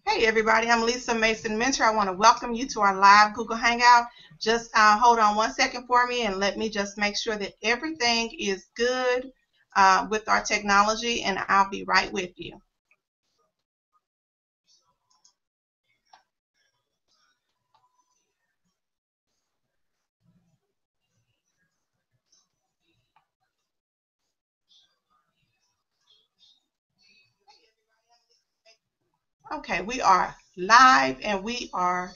Hey everybody, I'm Lisa Mason Mentor. I want to welcome you to our live Google Hangout. Just hold on 1 second for me and let me just make sure that everything is good with our technology, and I'll be right with you. Okay, we are live and we are,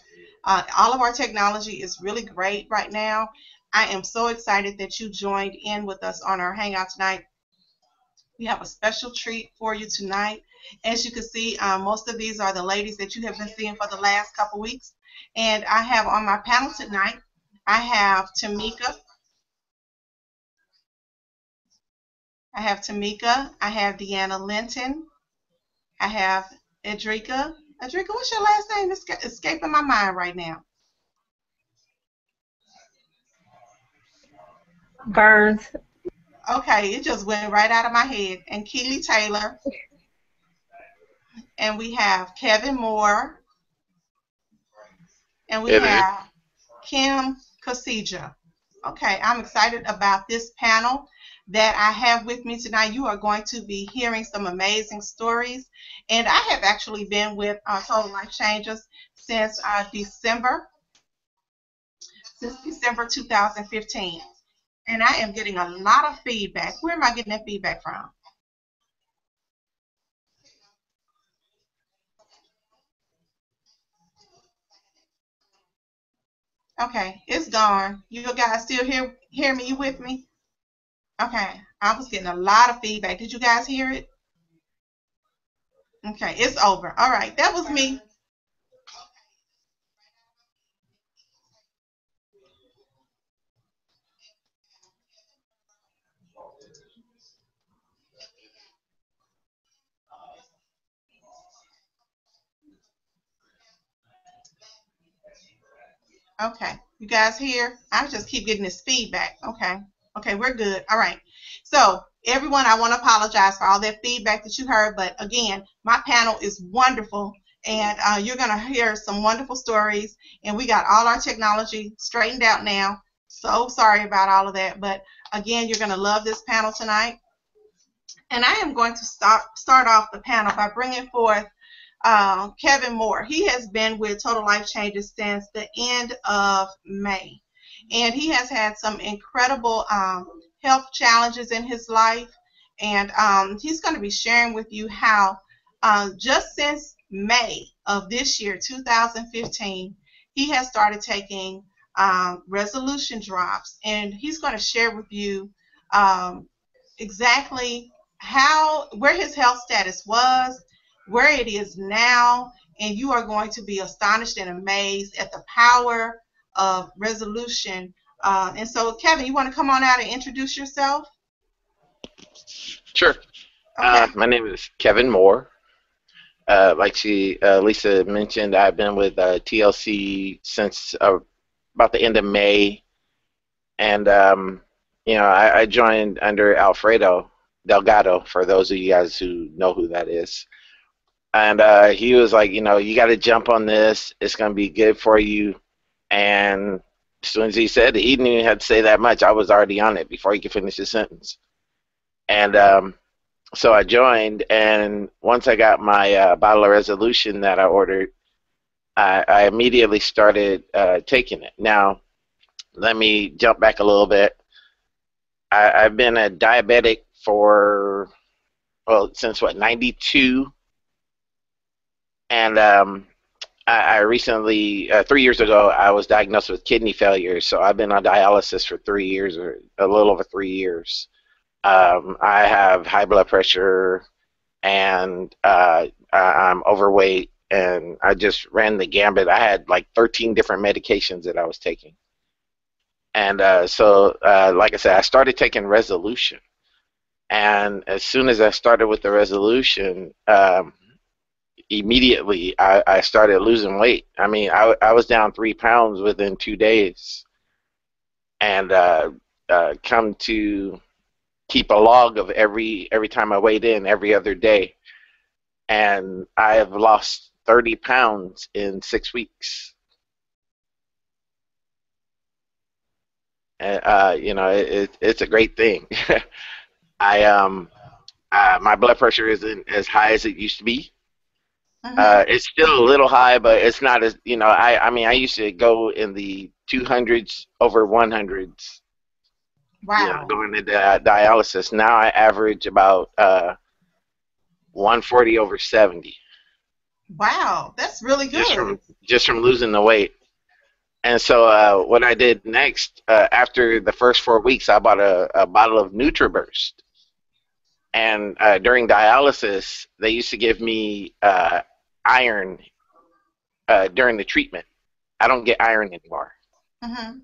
all of our technology is really great right now. I am so excited that you joined in with us on our Hangout tonight. We have a special treat for you tonight. As you can see, most of these are the ladies that you have been seeing for the last couple weeks. And I have on my panel tonight, I have Tamika, I have Deanna Linton, I have Edrika. Edrika, what's your last name? It's escaping my mind right now. Burns. Okay, it just went right out of my head. And Keely Taylor, and we have Kevin Moore, and we Hey there. have Kim Kasija. Okay, I'm excited about this panel that I have with me tonight. You are going to be hearing some amazing stories. And I have actually been with Total Life Changers since December 2015. And I am getting a lot of feedback. Where am I getting that feedback from? Okay, it's gone. You guys still hear me? You with me? Okay, I was getting a lot of feedback. Did you guys hear it? Okay, it's over. All right, that was me. Okay, you guys here? I just keep getting this feedback. Okay, okay, we're good. All right. So, everyone, I want to apologize for all that feedback that you heard, but again, my panel is wonderful, and you're going to hear some wonderful stories, and we got all our technology straightened out now. So sorry about all of that, but again, you're going to love this panel tonight. And I am going to start off the panel by bringing forth Kevin Moore. He has been with Total Life Changes since the end of May. And he has had some incredible health challenges in his life. And he's going to be sharing with you how just since May of this year, 2015, he has started taking resolution drops. And he's going to share with you exactly where his health status was, where it is now, and you are going to be astonished and amazed at the power of resolution. And so, Kevin, you want to come on out and introduce yourself? Sure. Okay. My name is Kevin Moore. Lisa mentioned, I've been with TLC since about the end of May, and I joined under Alfredo Delgado. For those of you guys who know who that is, and he was like, you got to jump on this. It's going to be good for you. And as soon as he said it, he didn't even have to say that much. I was already on it before he could finish his sentence. And so I joined, and once I got my bottle of resolution that I ordered, I immediately started taking it. Now, let me jump back a little bit. I've been a diabetic for, well, since what, 92? And I recently, 3 years ago, I was diagnosed with kidney failure, so I've been on dialysis for 3 years, or a little over 3 years. I have high blood pressure, and I'm overweight, and I just ran the gambit. I had like 13 different medications that I was taking. And like I said, I started taking resolution. And as soon as I started with the resolution, immediately I started losing weight. I mean, I was down 3 pounds within 2 days, and come to keep a log of every time I weighed in every other day, and I have lost 30 pounds in 6 weeks. And, it's a great thing. I My blood pressure isn't as high as it used to be. Mm-hmm. It's still a little high, but it's not as I mean, I used to go in the 200s over 100s. Wow. Going into dialysis. Now I average about 140 over 70, Wow. That's really just good. from losing the weight. And so what I did next, after the first 4 weeks, I bought a bottle of NutriBurst. And during dialysis, they used to give me iron during the treatment. I don't get iron anymore Mm-hmm.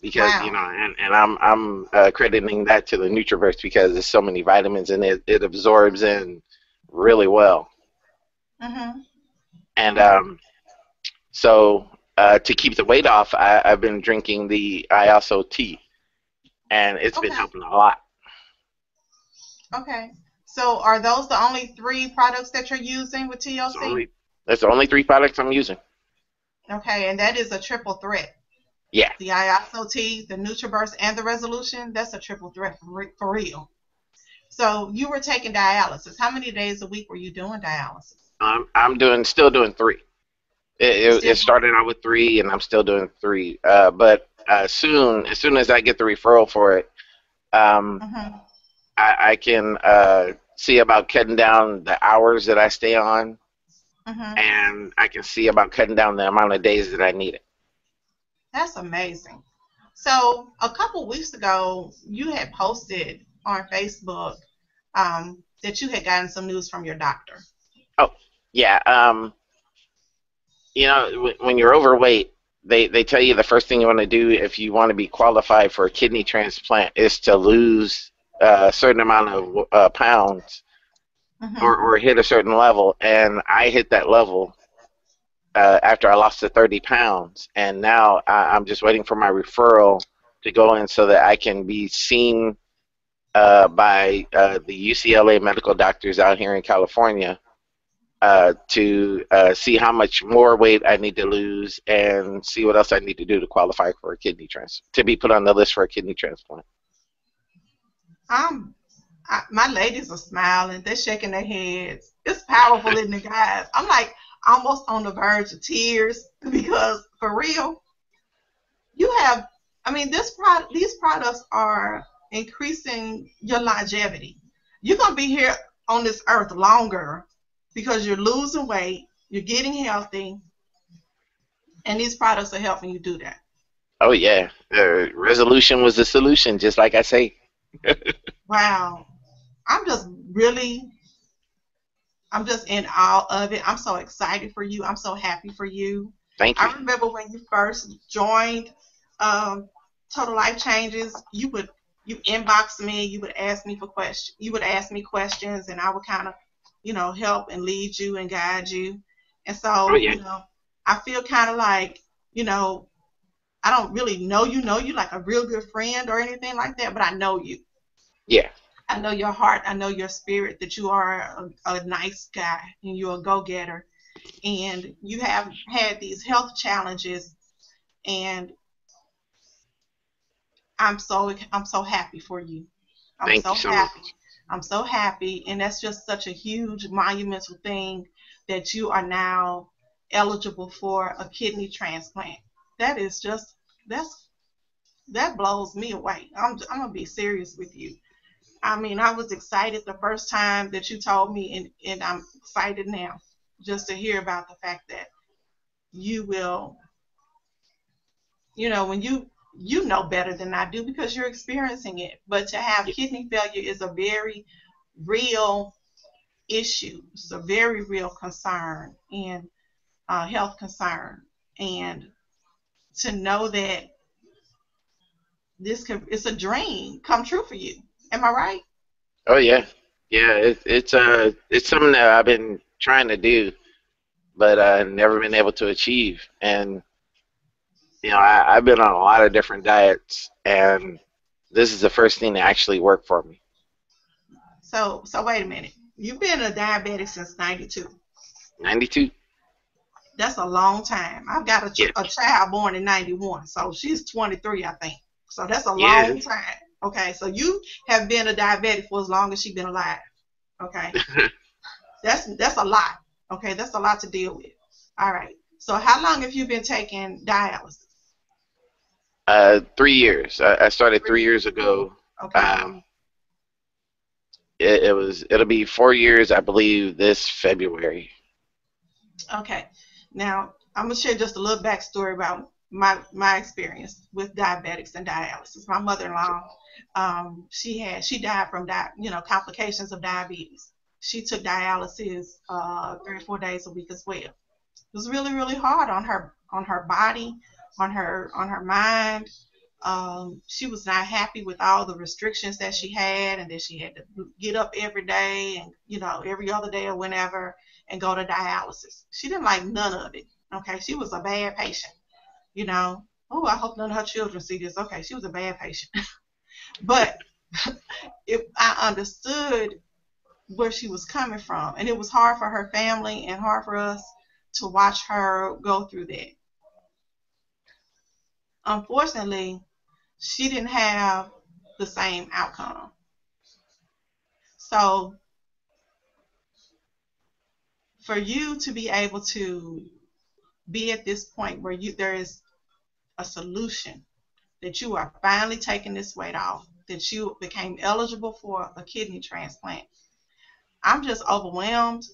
because Wow. and I'm crediting that to the NutriBurst because there's so many vitamins in it. It absorbs in really well. Mm-hmm. And Mm-hmm. so to keep the weight off, I've been drinking the ISO tea, and it's been Okay. helping a lot. Okay. So are those the only three products that you're using with It's TLC? only That's the only three products I'm using. Okay, and that is a triple threat. Yeah, The ISOT, the NutriBurst, and the Resolution, that's a triple threat for real. So you were taking dialysis. How many days a week were you doing dialysis? I'm doing still doing three. You It still doing? started out with three, and I'm still doing three. But soon, as soon as I get the referral for it, um, Mm-hmm. I can see about cutting down the hours that I stay on, Mm-hmm. and I can see about cutting down the amount of days that I need it. That's amazing. So a couple weeks ago, you had posted on Facebook that you had gotten some news from your doctor. Oh, yeah. When you're overweight, they tell you the first thing you want to do if you want to be qualified for a kidney transplant is to lose a certain amount of pounds, Mm-hmm. or hit a certain level. And I hit that level after I lost the 30 pounds. And now I'm just waiting for my referral to go in so that I can be seen by the UCLA medical doctors out here in California to see how much more weight I need to lose and see what else I need to do to qualify for a to be put on the list for a kidney transplant. I'm my ladies are smiling. They're shaking their heads. It's powerful, isn't it, guys? I'm like almost on the verge of tears because for real, you have. I mean, these products are increasing your longevity. You're gonna be here on this earth longer because you're losing weight, you're getting healthy, and these products are helping you do that. Oh yeah, resolution was the solution, just like I say. Wow, I'm just really I'm just in awe of it. I'm so excited for you. I'm so happy for you. Thank you. I remember when you first joined um, Total Life Changes, you inbox me, you would ask me for questions, you would ask me questions, and I would kind of, help and lead you and guide you. And Oh so, yeah, I feel kind of like, you know, I don't really know you like a real good friend or anything like that, but I know you. yeah. I know your heart. I know your spirit, that you are a nice guy and you're a go getter. And you have had these health challenges. And I'm so happy for you. I'm Thank so you so much. happy. I'm so happy. And that's just such a huge, monumental thing that you are now eligible for a kidney transplant. That is just, that's, that blows me away. I'm going to be serious with you. I mean, I was excited the first time that you told me, and I'm excited now just to hear about the fact that you will, when you know better than I do because you're experiencing it. But to have Yeah. kidney failure is a very real issue. It's a very real concern and health concern. And to know that it's a dream come true for you. Am I right? Oh yeah, yeah. It's something that I've been trying to do, but never been able to achieve. And I've been on a lot of different diets, and this is the first thing that actually worked for me. So wait a minute. You've been a diabetic since '92. 92. That's a long time. I've got Yeah, a child born in 91, so she's 23, I think. So that's a yeah. long time. Okay, so you have been a diabetic for as long as she's been alive. Okay, that's a lot. Okay, that's a lot to deal with. All right. So how long have you been taking dialysis? 3 years. I started 3 years ago. Okay. Um, it'll be 4 years, I believe, this February. Okay. Now I'm gonna share just a little backstory about my experience with diabetics and dialysis. My mother-in-law, she died from complications of diabetes. She took dialysis 3 or 4 days a week as well. It was really really hard on her body, on her mind. She was not happy with all the restrictions that she had, and that she had to get up every day and every other day or whenever and go to dialysis. She didn't like none of it. Okay, she was a bad patient. You know, oh, I hope none of her children see this. Okay, she was a bad patient, but if I understood where she was coming from, and it was hard for her family and hard for us to watch her go through that. Unfortunately, she didn't have the same outcome. So for you to be able to be at this point where there is a solution, that you are finally taking this weight off, that you became eligible for a kidney transplant, I'm just overwhelmed,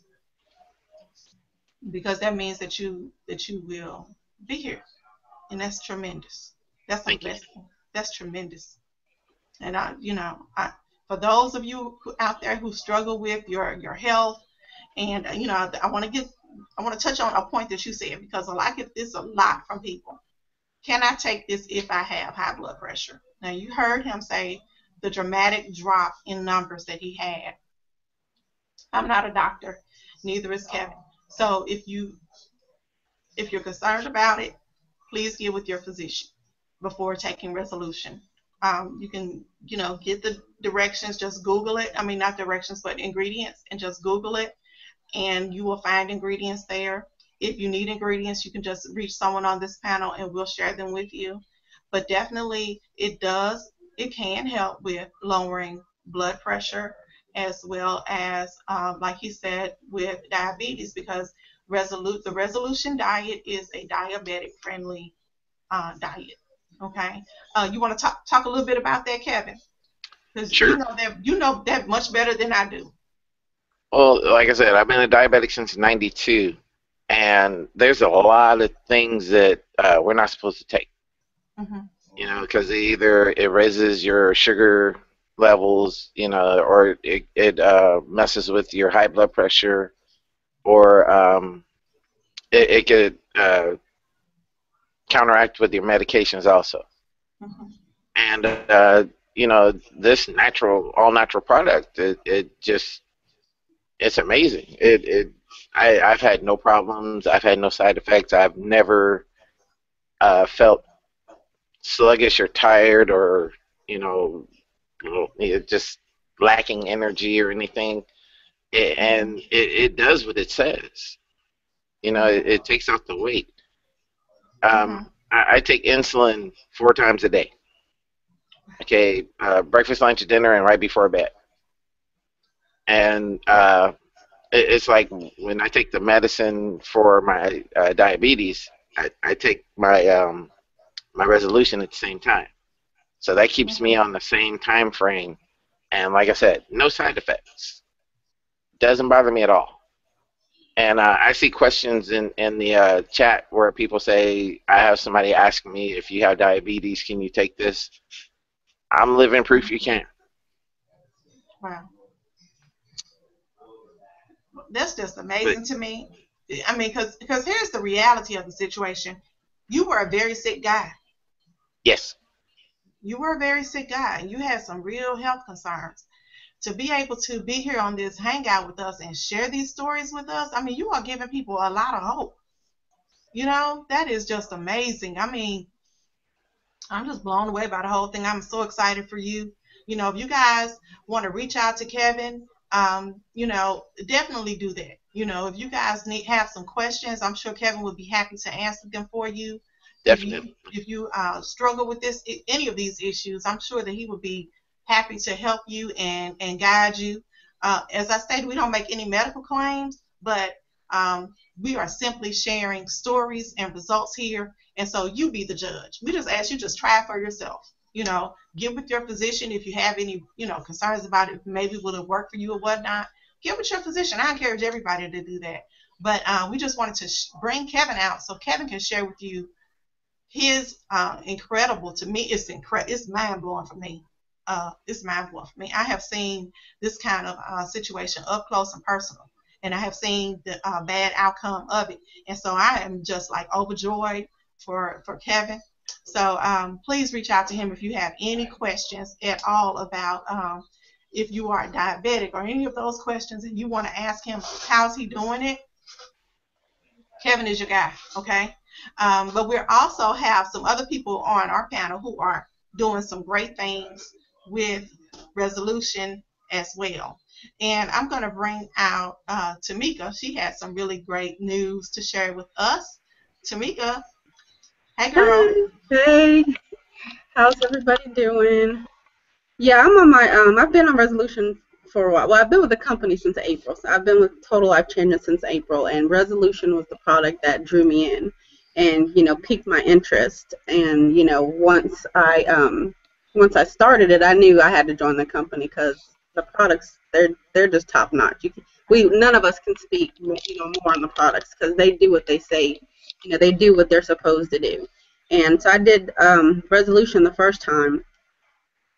because that means that you will be here, and that's tremendous. That's a Thank you. blessing. That's tremendous. And for those of you out there who struggle with your health, and I want to touch on a point that you said, because I get this a lot from people. Can I take this if I have high blood pressure? Now you heard him say the dramatic drop in numbers that he had. I'm not a doctor, neither is Kevin. So if you're concerned about it, please get with your physician before taking resolution. You can, get the directions, just Google it. I mean, not directions, but ingredients, and just Google it, and you will find ingredients there. If you need ingredients, you can just reach someone on this panel and we'll share them with you. But definitely, it can help with lowering blood pressure, as well as, like he said, with diabetes, because the resolution diet is a diabetic friendly diet. Okay. You want to talk a little bit about that, Kevin? Because Sure. you know that much better than I do. Well, like I said, I've been a diabetic since '92, and there's a lot of things that we're not supposed to take. Hmm. Because either it raises your sugar levels, or it messes with your high blood pressure, or it could counteract with your medications also. Hmm. And this all natural product, it just it's amazing. I've had no problems. I've had no side effects. I've never felt sluggish or tired, or you know just lacking energy or anything. And it does what it says. It Hmm. takes out the weight. Hmm. I take insulin 4 times a day. Okay, breakfast, lunch, dinner, and right before bed. And it's like when I take the medicine for my diabetes, I take my resolution at the same time. So that keeps me Hmm. on the same time frame. And like I said, no side effects. Doesn't bother me at all. And I see questions in the chat where people say, I have somebody asking me, if you have diabetes, can you take this? I'm living proof you can. Wow, that's just But amazing to me. I mean, because here's the reality of the situation. You were a very sick guy. yes, You were a very sick guy. You had some real health concerns. To be able to be here on this hangout with us and share these stories with us, I mean, you are giving people a lot of hope. That is just amazing. I mean, I'm just blown away by the whole thing. I'm so excited for you. If you guys want to reach out to Kevin, you know, definitely do that. You know, if you guys have some questions, I'm sure Kevin would be happy to answer them for you. Definitely. If you struggle with this any of these issues, I'm sure that he would be happy to help you and guide you. As I stated, we don't make any medical claims, but we are simply sharing stories and results here, and so you be the judge. We just ask you just try it for yourself. You know, get with your physician if you have any, you know, concerns about it. Maybe will it work for you or whatnot. Get with your physician. I encourage everybody to do that. But we just wanted to bring Kevin out so Kevin can share with you his incredible. To me, it's incredible. It's mind blowing for me. It's mind blowing for me. I have seen this kind of situation up close and personal, and I have seen the bad outcome of it. And so I am just like overjoyed for Kevin. So please reach out to him if you have any questions at all about if you are diabetic or any of those questions and you want to ask him how's he doing it. Kevin is your guy, okay? But we also have some other people on our panel who are doing some great things with resolution as well. And I'm going to bring out Tamika. She had some really great news to share with us. Tamika, hey girl. Hey, how's everybody doing? Yeah, I'm on my I've been on Resolution for a while. Well, I've been with the company since April. So I've been with Total Life Changes since April, and Resolution was the product that drew me in and, piqued my interest. And, once I started it, I knew I had to join the company because the products they're just top notch. None of us can speak, more on the products because they do what they say. They do what they're supposed to do. And so I did Resolution the first time,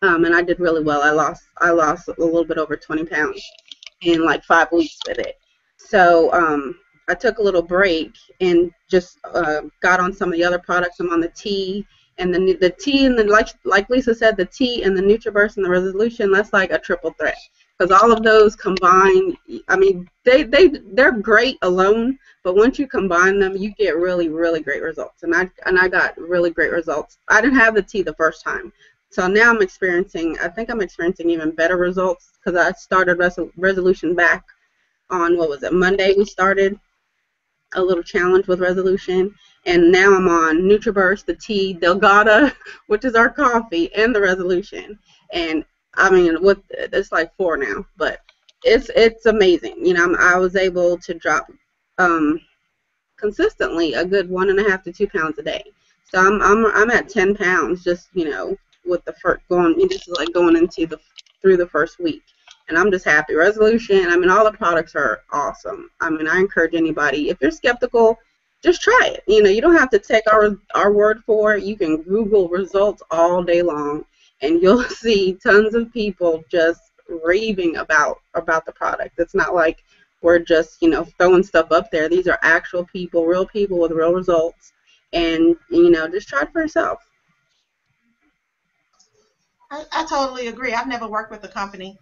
and I did really well. I lost a little bit over 20 pounds in like 5 weeks with it. So I took a little break and just got on some of the other products. I'm on the tea and the tea and the like Lisa said, the tea and the NutriBurst and the Resolution. That's like a triple threat because all of those combined. I mean, they're great alone, but once you combine them, you get really really great results. And I got really great results. I didn't have the tea the first time. So now I think I'm experiencing even better results because I started Resolution back on, what was it, Monday we started a little challenge with Resolution. And now I'm on NutriBurst, the tea, Delgada, which is our coffee, and the Resolution. And I mean, it's like 4 now, but it's amazing. I was able to drop consistently a good 1.5 to 2 pounds a day. So I'm at 10 pounds just with the first this is like going into through the first week, and I'm just happy. Resolution, I mean, all the products are awesome. I mean, I encourage anybody, if you're skeptical, just try it. You don't have to take our word for it. You can Google results all day long, and you'll see tons of people just raving about the product. It's not like we're just throwing stuff up there. These are actual people, real people with real results, and just try it for yourself. I totally agree. I've never worked with a company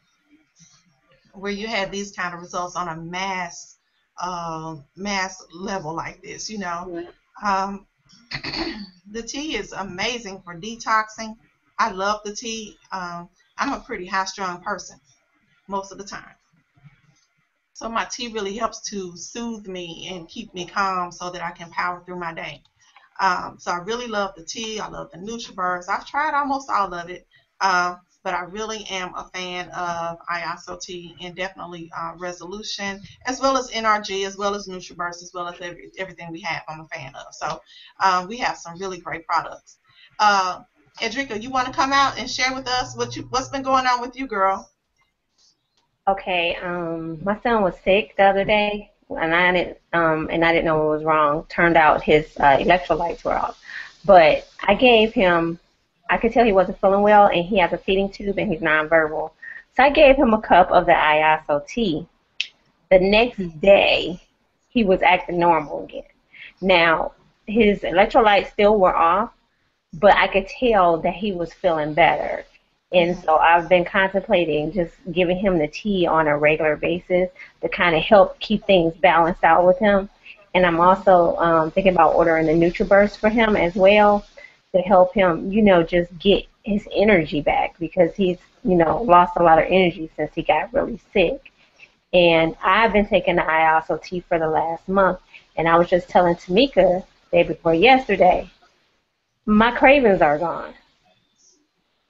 where you had these kind of results on a mass level like this. Um, the tea is amazing for detoxing. I love the tea. I'm a pretty high-strung person most of the time, so my tea really helps to soothe me and keep me calm so that I can power through my day. So I really love the tea. I love the NutriBurst. I've tried almost all of it, but I really am a fan of ISO tea and definitely Resolution, as well as NRG, as well as NutriBurst, as well as everything we have. I'm a fan of. So we have some really great products. Edrika, you want to come out and share with us what's been going on with you, girl? Okay, my son was sick the other day, and I didn't know what was wrong. Turned out his electrolytes were off, but I could tell he wasn't feeling well, and he has a feeding tube, and he's nonverbal. So I gave him a cup of the ISO tea. The next day, he was acting normal again. Now, his electrolytes still were off, but I could tell that he was feeling better. And so I've been contemplating just giving him the tea on a regular basis to kind of help keep things balanced out with him. And I'm also thinking about ordering the NutriBurst for him as well to help him, just get his energy back because he's, lost a lot of energy since he got really sick. And I've been taking the ISOT for the last month. And I was just telling Tamika day before yesterday, my cravings are gone.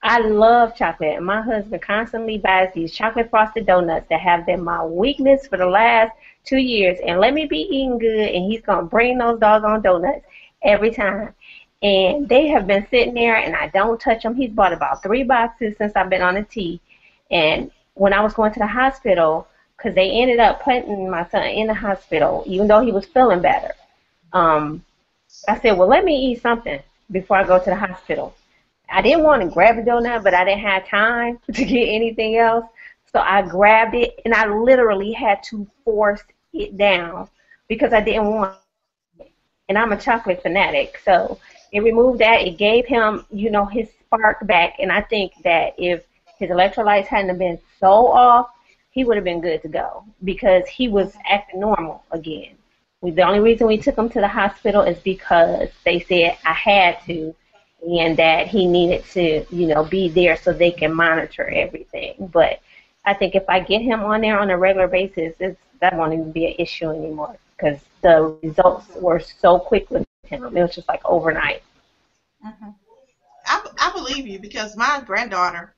I love chocolate, and my husband constantly buys these chocolate frosted donuts that have been my weakness for the last 2 years. And let me be eating good, and he's gonna bring those doggone donuts every time. And they have been sitting there, and I don't touch them. He's bought about 3 boxes since I've been on the T. And when I was going to the hospital, because they ended up putting my son in the hospital, even though he was feeling better. I said, well, let me eat something before I go to the hospital. I didn't want to grab a donut, but I didn't have time to get anything else. So I grabbed it, and I literally had to force it down because I didn't want it. And I'm a chocolate fanatic. So it removed that. It gave him, his spark back. And I think that if his electrolytes hadn't been so off, he would have been good to go because he was acting normal again. The only reason we took him to the hospital is because they said I had to, and that he needed to, be there so they can monitor everything. But I think if I get him on there on a regular basis, that won't even be an issue anymore because the results were so quick with him. It was just like overnight. Hmm. I believe you because my granddaughter,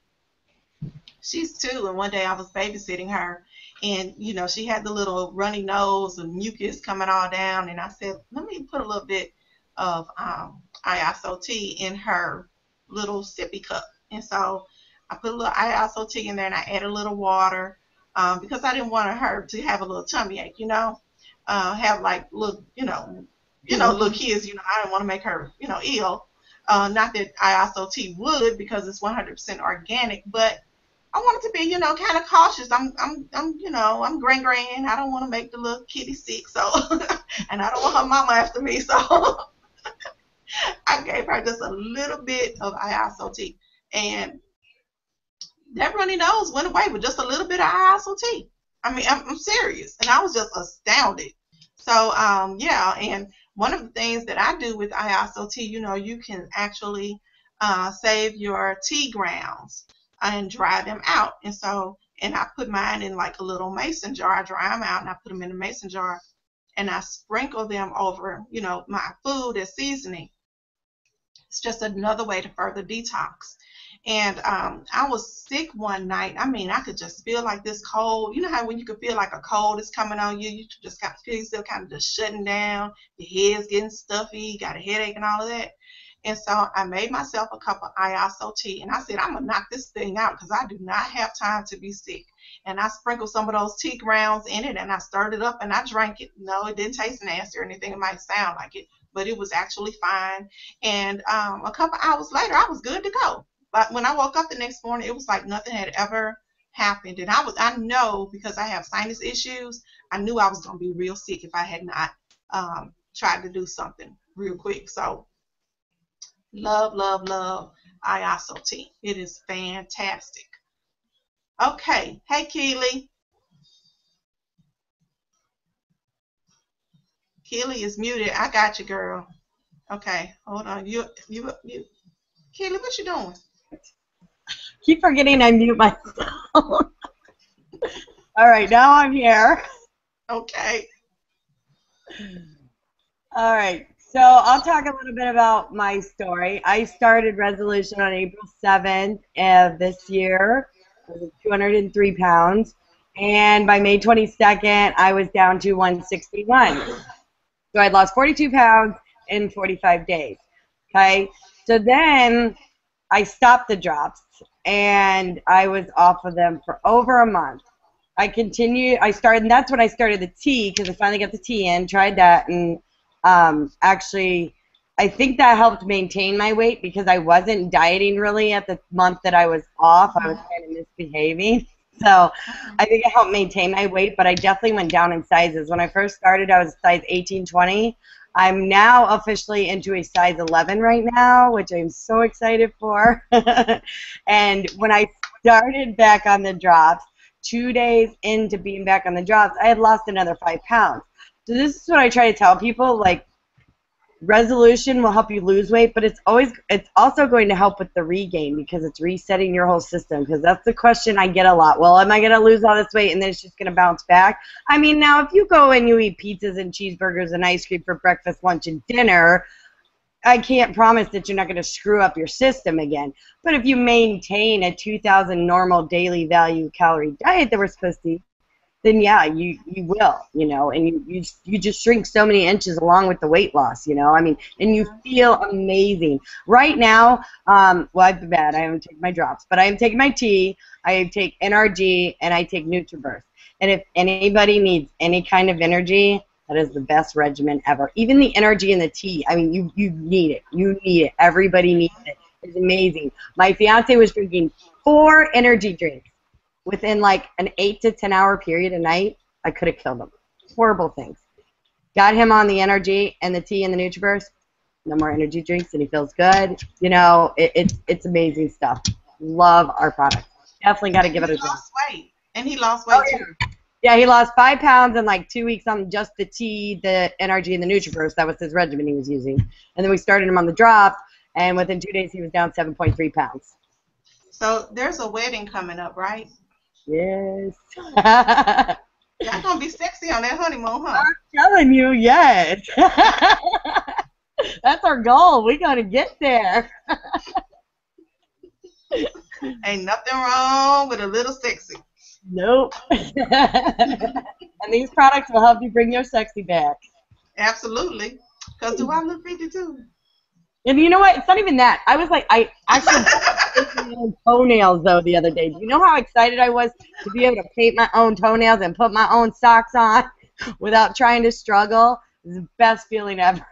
she's 2, and one day I was babysitting her, and she had the little runny nose and mucus coming all down, and I said, let me put a little bit of ISOT in her little sippy cup, and so I put a little ISOT in there, and I added a little water because I didn't want her to have a little tummy ache, have like little, little kids, I didn't want to make her, ill. Not that ISOT would because it's 100% organic, but I wanted to be, kind of cautious. I'm grand. I don't want to make the little kitty sick, so, and I don't want her mama after me, so I gave her just a little bit of ISOT, and that runny nose went away with just a little bit of ISOT. I mean, I'm serious, and I was just astounded. So, yeah, and one of the things that I do with ISOT, you can actually save your tea grounds and dry them out. And so, and I put mine in like a little mason jar. I dry them out and I put them in a mason jar and I sprinkle them over, my food as seasoning. It's just another way to further detox. And I was sick one night. I mean, I could just feel like this cold. You know how when you could feel like a cold is coming on you, you just got to feel yourself kind of just shutting down. Your head's getting stuffy, got a headache and all of that. And so I made myself a cup of ISOT, and I said, I'm going to knock this thing out because I do not have time to be sick. And I sprinkled some of those tea grounds in it, and I stirred it up, and I drank it. No, it didn't taste nasty or anything. It might sound like it, but it was actually fine. And a couple hours later, I was good to go. But when I woke up the next morning, it was like nothing had ever happened. And I know because I have sinus issues, I knew I was going to be real sick if I had not tried to do something real quick. So love, love, love ISOT. It is fantastic. Okay. Hey, Keely. Keely is muted. I got you, girl. Okay. Hold on. You. Keely, what you doing? Keep forgetting I mute myself. All right, now I'm here. Okay. All right, so I'll talk a little bit about my story. I started Resolution on April 7th of this year. I was 203 pounds, and by May 22nd, I was down to 161. So I'd lost 42 pounds in 45 days. Okay, so then I stopped the drops, and I was off of them for over a month. I started, and that's when I started the tea, because I finally got the tea in, tried that, and actually, I think that helped maintain my weight because I wasn't dieting really at the month that I was off. I was kind of misbehaving. So I think it helped maintain my weight, but I definitely went down in sizes. When I first started, I was size 18, 20. I'm now officially into a size 11 right now, which I'm so excited for. And when I started back on the drops, 2 days into being back on the drops, I had lost another 5 pounds. So this is what I try to tell people, like, Resolution will help you lose weight, but it's also going to help with the regain because it's resetting your whole system. Because that's the question I get a lot. Well, am I going to lose all this weight and then it's just going to bounce back? I mean, now if you go and you eat pizzas and cheeseburgers and ice cream for breakfast, lunch, and dinner, I can't promise that you're not going to screw up your system again. But if you maintain a 2,000 normal daily value calorie diet that we're supposed to eat, then yeah, you will, and you just shrink so many inches along with the weight loss, I mean, and you feel amazing. Right now, well, I've been bad. I haven't taken my drops, but I am taking my tea, I take NRG, and I take NutriBurst. And if anybody needs any kind of energy, that is the best regimen ever. Even the NRG and the tea, I mean, you need it. You need it. Everybody needs it. It's amazing. My fiance was drinking 4 energy drinks. Within like an 8 to 10 hour period a night, I could have killed him. Horrible things. Got him on the energy and the tea and the NutriBurst. No more energy drinks, and he feels good. It's amazing stuff. Love our product. Definitely got to give it a try. He lost weight, and he lost weight too. Yeah, he lost 5 pounds in like 2 weeks on just the tea, the NRG, and the NutriBurst. That was his regimen he was using. And then we started him on the drop, and within 2 days he was down 7.3 pounds. So there's a wedding coming up, right? Yes. Y'all gonna be sexy on that honeymoon, huh? I'm telling you, yes. That's our goal. We gotta get there. Ain't nothing wrong with a little sexy. Nope. And these products will help you bring your sexy back. Absolutely. Because do I look 52? And you know what? It's not even that. I was like, I actually painted my own toenails, though, the other day. Do you know how excited I was to be able to paint my own toenails and put my own socks on without trying to struggle? It was the best feeling ever.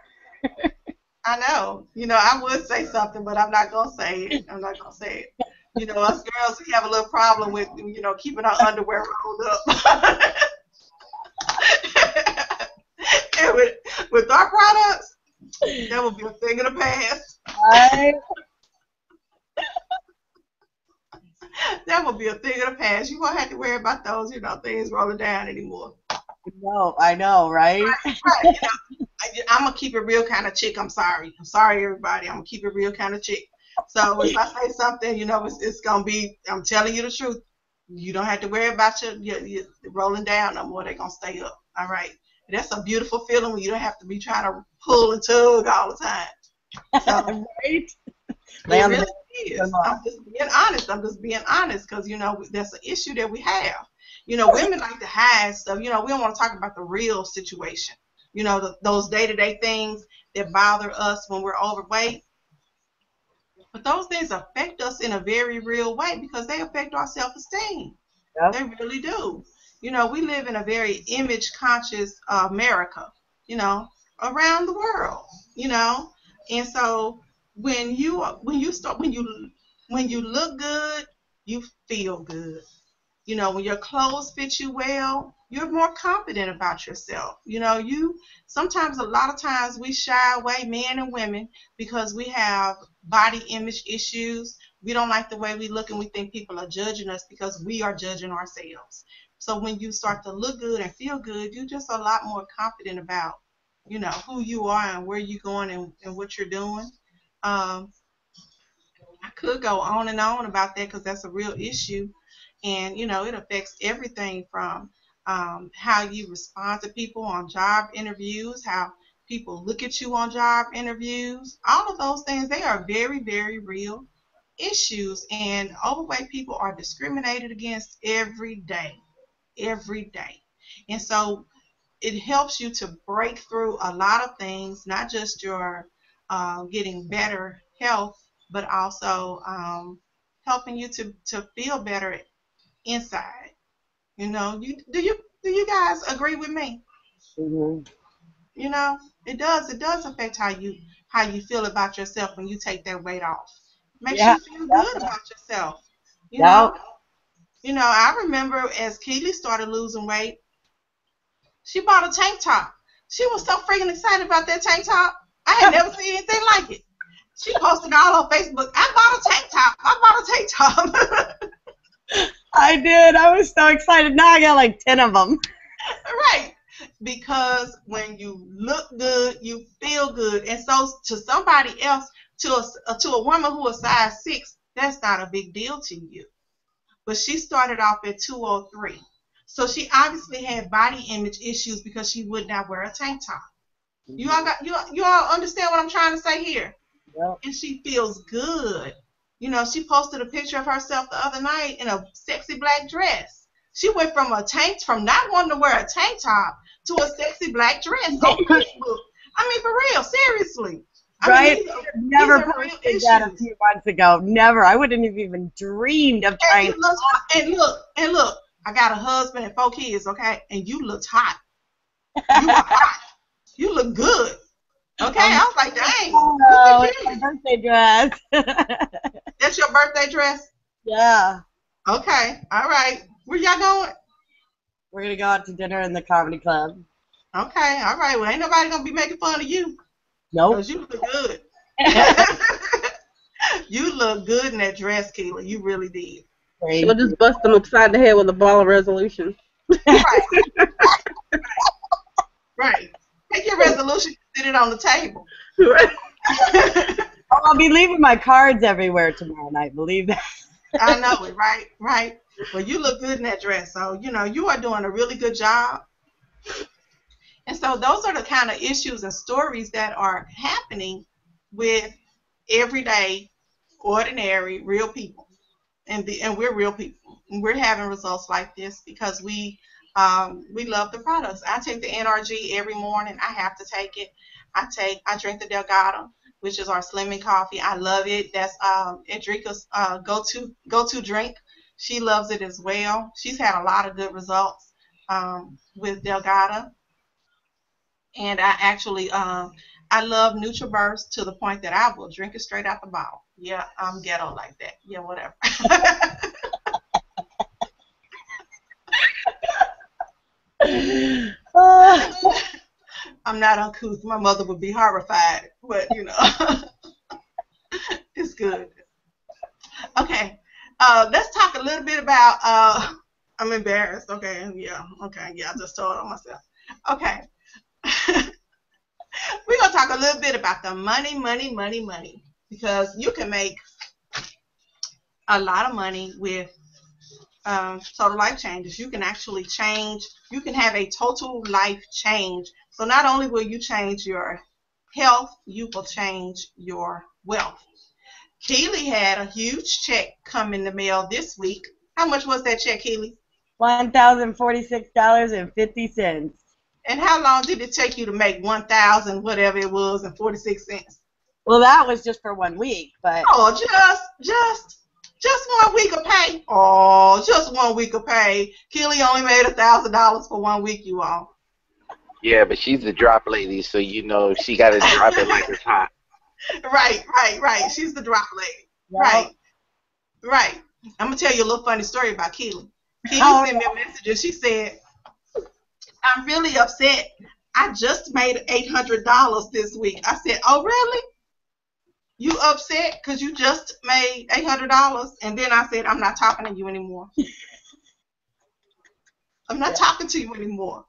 I know. I would say something, but I'm not going to say it. I'm not going to say it. Us girls, we have a little problem with, keeping our underwear rolled up. And with our products, that will be a thing of the past. Right. That will be a thing of the past. You won't have to worry about those, things rolling down anymore. No, I know, right? Right. I'm going to keep it real kind of chick. I'm sorry. I'm sorry, everybody. I'm going to keep it real kind of chick. So if I say something, it's going to be, I'm telling you the truth. You don't have to worry about your rolling down no more. They're going to stay up. All right. That's a beautiful feeling when you don't have to be trying to pull and tug all the time. So, right? It really is. I'm just being honest because, that's an issue that we have. Women like to hide stuff. We don't want to talk about the real situation. Those day-to-day things that bother us when we're overweight. But those things affect us in a very real way because they affect our self-esteem. Yep. They really do. We live in a very image-conscious America, around the world, and so when you look good, you feel good. When your clothes fit you well, you're more confident about yourself. Sometimes, a lot of times, we shy away, men and women, because we have body image issues. We don't like the way we look, and we think people are judging us because we are judging ourselves. So when you start to look good and feel good, you're just a lot more confident about, who you are and where you're going and what you're doing. I could go on and on about that because that's a real issue. And, it affects everything from how you respond to people on job interviews, how people look at you on job interviews. All of those things, they are very, very real issues. And overweight people are discriminated against every day. And so it helps you to break through a lot of things, not just your getting better health, but also helping you to feel better inside. Do you guys agree with me? Mm-hmm. It does affect how you feel about yourself when you take that weight off. Makes you feel good about yourself. I remember as Keely started losing weight, she bought a tank top. She was so freaking excited about that tank top. I had never seen anything like it. She posted all on Facebook, I bought a tank top. I bought a tank top. I did. I was so excited. Now I got like 10 of them. Right. because when you look good, you feel good. And so to somebody else, to a woman who is size 6, that's not a big deal to you. But she started off at 203. So she obviously had body image issues because she would not wear a tank top. You all understand what I'm trying to say here? Yep. And she feels good. You know, she posted a picture of herself the other night in a sexy black dress. She went from not wanting to wear a tank top to a sexy black dress on Facebook. I mean, for real, seriously. Right? I Never these are real posted that a issues. few months ago. Never. I wouldn't have even dreamed of trying. And look, I got a husband and 4 kids, okay? And you looked hot. You were hot. You look good. Okay, I was like, dang, Oh, look it's at my you. birthday dress. That's your birthday dress? Yeah. Okay, all right. Where y'all going? We're going to go out to dinner in the comedy club. Okay, all right. Well, ain't nobody going to be making fun of you Nope. because you look good. You look good in that dress, Keela. You really did. She'll just bust them upside the head with a ball of resolution. Right. Right. Take your resolution and sit it on the table. Right. Oh, I'll be leaving my cards everywhere tomorrow night. Believe that. I know it, right? Right. Well, you look good in that dress. So, you know, you are doing a really good job. And so those are the kind of issues and stories that are happening with everyday, ordinary, real people. And we're real people. And we're having results like this because we love the products. I take the NRG every morning. I have to take it. I drink the Delgado, which is our slimming coffee. I love it. That's Edrica's go-to drink. She loves it as well. She's had a lot of good results with Delgado. And I actually I love NutriBurst to the point that I will drink it straight out the bottle. Yeah, I'm ghetto like that. Yeah, whatever. I'm not uncouth. My mother would be horrified, but you know, it's good. Okay, let's talk a little bit about. I'm embarrassed. Okay, yeah. I just told on myself. Okay, we're gonna talk a little bit about the money, because you can make a lot of money with total life changes. You can actually change. You can have a total life change. So not only will you change your health, you will change your wealth. Keely had a huge check come in the mail this week. How much was that check, Keely? $1,046.50. And how long did it take you to make 1,000 whatever it was and 46 cents? Well, that was just for 1 week, but Oh, just 1 week of pay. Oh, just 1 week of pay. Keely only made $1,000 for 1 week, you all. Yeah, but she's the drop lady, so you know she got to drop it like it's hot. Right. She's the drop lady. Yep. Right. I'm gonna tell you a little funny story about Keely. Keely sent me a message and she said, "I'm really upset. I just made $800 this week." I said, "Oh, really? You upset because you just made $800?" And then I said, "I'm not talking to you anymore. I'm not talking to you anymore."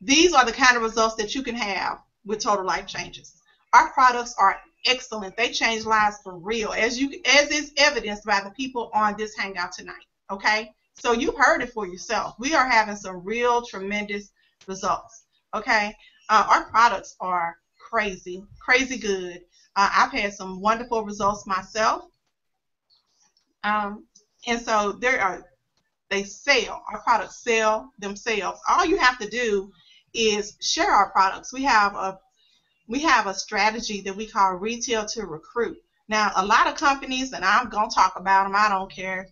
These are the kind of results that you can have with total life changes. Our products are excellent. They change lives for real, as is evidenced by the people on this hangout tonight. Okay, so you've heard it for yourself. We are having some real tremendous results. Okay, our products are crazy good. I've had some wonderful results myself, and so they sell. Our products sell themselves. All you have to do is share our products. We have a strategy that we call retail to recruit. Now, a lot of companies, and I'm gonna talk about them. I don't care.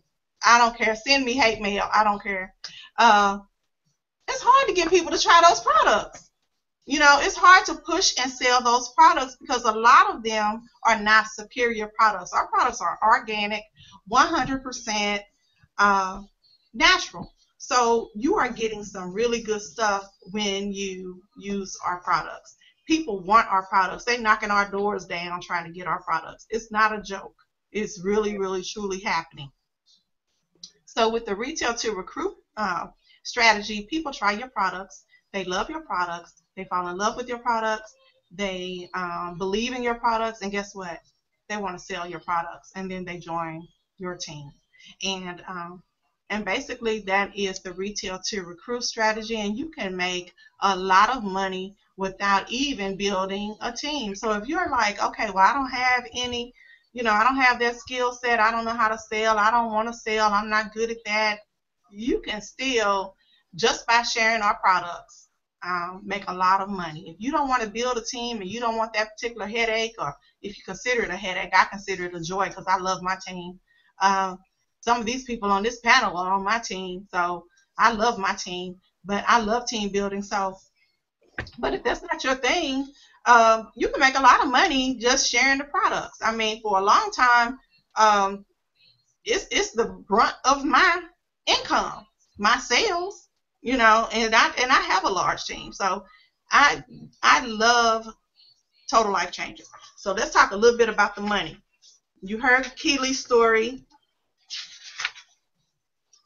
Send me hate mail. I don't care. It's hard to get people to try those products. You know, it's hard to push and sell those products because a lot of them are not superior products. Our products are organic, 100% natural. So you are getting some really good stuff when you use our products. People want our products. They're knocking our doors down trying to get our products. It's not a joke. It's really, really, truly happening. So with the retail to recruit strategy, people try your products. They love your products. They fall in love with your products. They believe in your products, and guess what? They want to sell your products, and then they join your team. And and basically, that is the retail to recruit strategy, and you can make a lot of money without even building a team. So if you're like, okay, well, I don't have any, I don't have that skill set. I don't know how to sell. I don't want to sell. I'm not good at that. You can still, just by sharing our products, make a lot of money. If you don't want to build a team and you don't want that particular headache, or if you consider it a headache, I consider it a joy because I love my team. Some of these people on this panel are on my team, so I love my team, but I love team building. So, but if that's not your thing, you can make a lot of money just sharing the products. I mean, for a long time, um, it's the brunt of my income, my sales, and I have a large team. So I love Total Life Changes. So let's talk a little bit about the money. You heard Keely's story,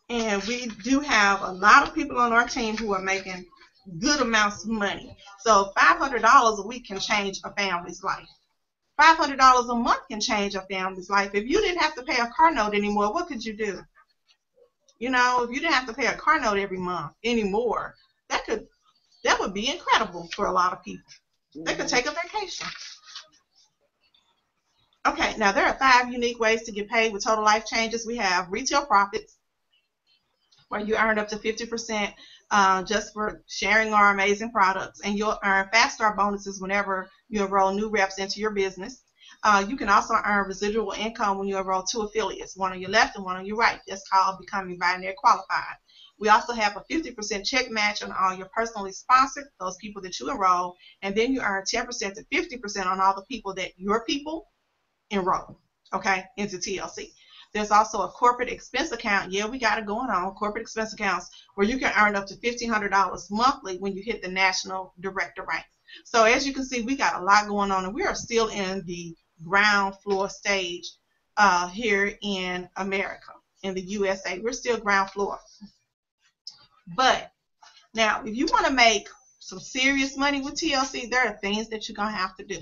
and we do have a lot of people on our team who are making good amounts of money. So $500 a week can change a family's life. $500 a month can change a family's life. If you didn't have to pay a car note anymore, what could you do? If you didn't have to pay a car note every month anymore, that would be incredible for a lot of people. They could take a vacation. Okay, now there are 5 unique ways to get paid with Total Life Changes. We have retail profits, where you earn up to 50% just for sharing our amazing products, and you'll earn fast start bonuses whenever you enroll new reps into your business. You can also earn residual income when you enroll 2 affiliates, one on your left and one on your right. That's called becoming binary qualified. We also have a 50% check match on all your personally sponsored, those people that you enroll, and then you earn 10% to 50% on all the people that your people enroll, okay, into TLC. There's also a corporate expense account. Yeah, we got it going on, corporate expense accounts, where you can earn up to $1,500 monthly when you hit the national director rank. So as you can see, we got a lot going on, and we are still in the ground floor stage here in America, in the USA. We're still ground floor. But now, if you want to make some serious money with TLC, there are things that you're going to have to do.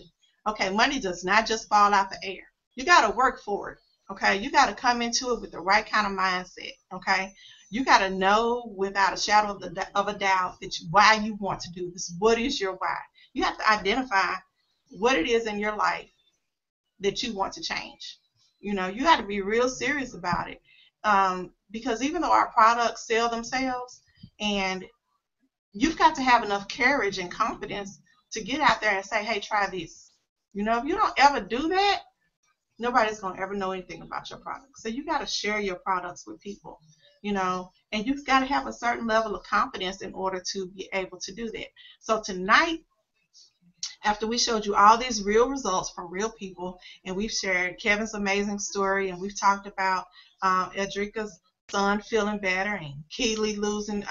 Okay, money does not just fall out the air. You got to work for it. Okay, you got to come into it with the right kind of mindset. Okay, you got to know without a shadow of a doubt why you want to do this. What is your why? You have to identify what it is in your life that you want to change. You got to be real serious about it, because even though our products sell themselves, and you've got to have enough courage and confidence to get out there and say, hey, try this. If you don't ever do that, nobody's going to ever know anything about your products. So you got to share your products with people, and you've got to have a certain level of confidence in order to be able to do that. So tonight, after we showed you all these real results from real people, and we've shared Kevin's amazing story, and we've talked about Edrica's son feeling better, and Keely losing,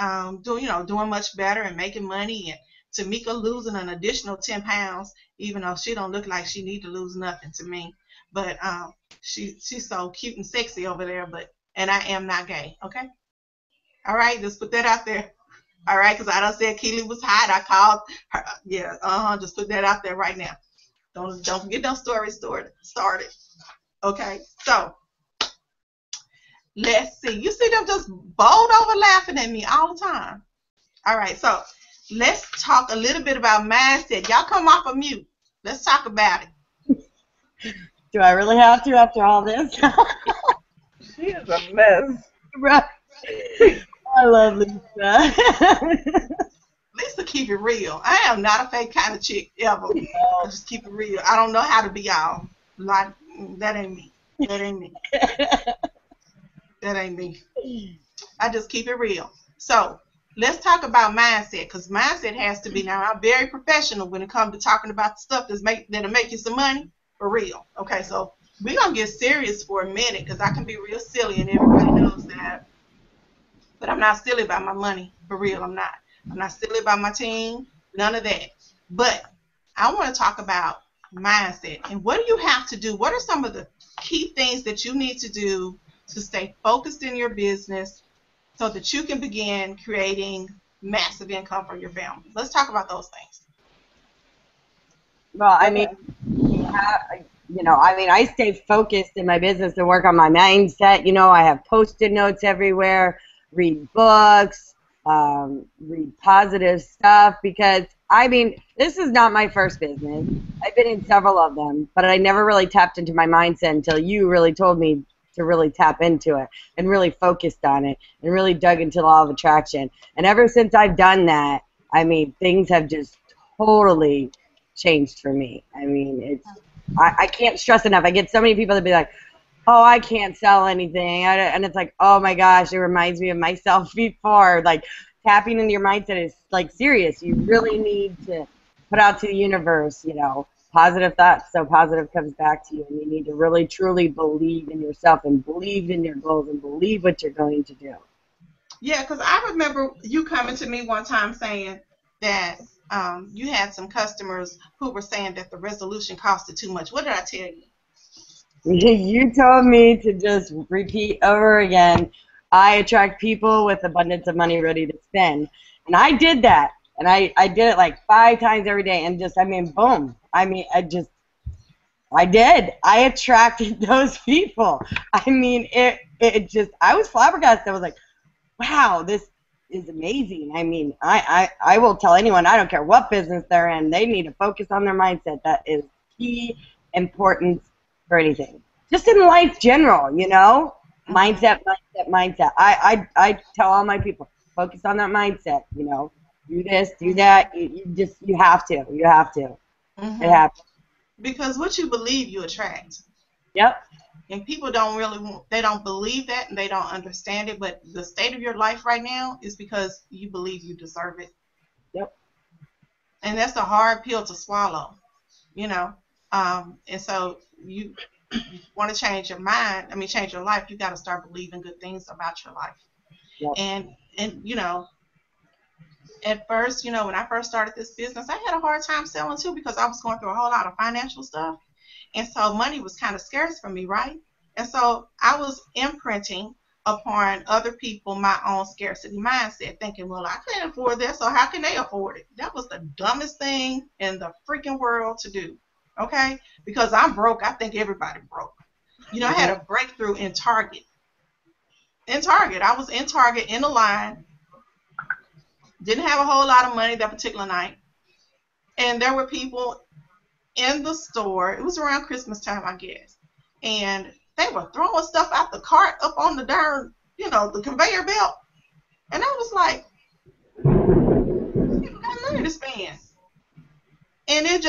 doing much better and making money, and Tamika losing an additional 10 pounds, even though she don't look like she need to lose nothing to me. But she's so cute and sexy over there, and I am not gay, okay? All right, just put that out there. All right, because I done said Keely was hot. I called her. Yeah, just put that out there right now. Don't get those stories started. Okay, so let's see. You see them just bowled over laughing at me all the time. All right, so let's talk a little bit about mindset. Y'all come off of mute. Let's talk about it. Do I really have to after all this? She is a mess. Right. I love Lisa. Lisa, keep it real. I am not a fake kind of chick ever. I just keep it real. I don't know how to be y'all. Like, that ain't me. That ain't me. That ain't me. I just keep it real. So let's talk about mindset, because mindset has to be, now I'm very professional when it comes to talking about the stuff that'll make you some money for real. Okay, so we're going to get serious for a minute, because I can be real silly, and everybody knows that. But I'm not silly about my money. For real, I'm not. I'm not silly about my team. None of that. But I want to talk about mindset. And what do you have to do? What are some of the key things that you need to do to stay focused in your business so that you can begin creating massive income for your family. Let's talk about those things. Well, I mean, Okay. I stay focused in my business and work on my mindset. I have post-it notes everywhere, read books, read positive stuff because, this is not my first business. I've been in several of them, but I never really tapped into my mindset until you really told me to really tap into it and really focused on it and really dug into the law of attraction. And ever since I've done that, things have just totally changed for me. I can't stress enough. I get so many people that be like, oh, I can't sell anything. And it's like, oh my gosh, it reminds me of myself before. Like, tapping into your mindset is like serious. You really need to put out to the universe, positive thoughts so positive comes back to you. And you need to really truly believe in yourself and believe in your goals and believe what you're going to do. Yeah, because I remember you coming to me one time saying that you had some customers who were saying that the resolution costed too much. What did I tell you? You told me to just repeat over again, I attract people with abundance of money ready to spend. And I did that. And I did it like 5 times every day. And just, boom. I did. I attracted those people. I was flabbergasted. I was like, wow, this is amazing. I will tell anyone, I don't care what business they're in, they need to focus on their mindset. That is key importance for anything. Just in life general, mindset, mindset, mindset. I tell all my people, focus on that mindset, do this, do that. You have to. You have to. It Mm-hmm. happens. Because what you believe, you attract. Yep. And people they don't believe that and they don't understand it. But the state of your life right now is because you believe you deserve it. Yep. And that's a hard pill to swallow, you know. And so you want to change your mind, change your life, you got to start believing good things about your life. Yep. And at first, when I first started this business, I had a hard time selling too because I was going through a whole lot of financial stuff. And so money was kind of scarce for me, right? And so I was imprinting upon other people my own scarcity mindset, thinking, well, I can't afford that, so how can they afford it? That was the dumbest thing in the freaking world to do. Okay? Because I'm broke, I think everybody broke. I had a breakthrough in Target. In Target. I was in Target in a line, didn't have a whole lot of money that particular night. And there were people in the store. It was around Christmas time, I guess. And they were throwing stuff out the cart up on the darn, the conveyor belt. And I was like, people got money to spend. And it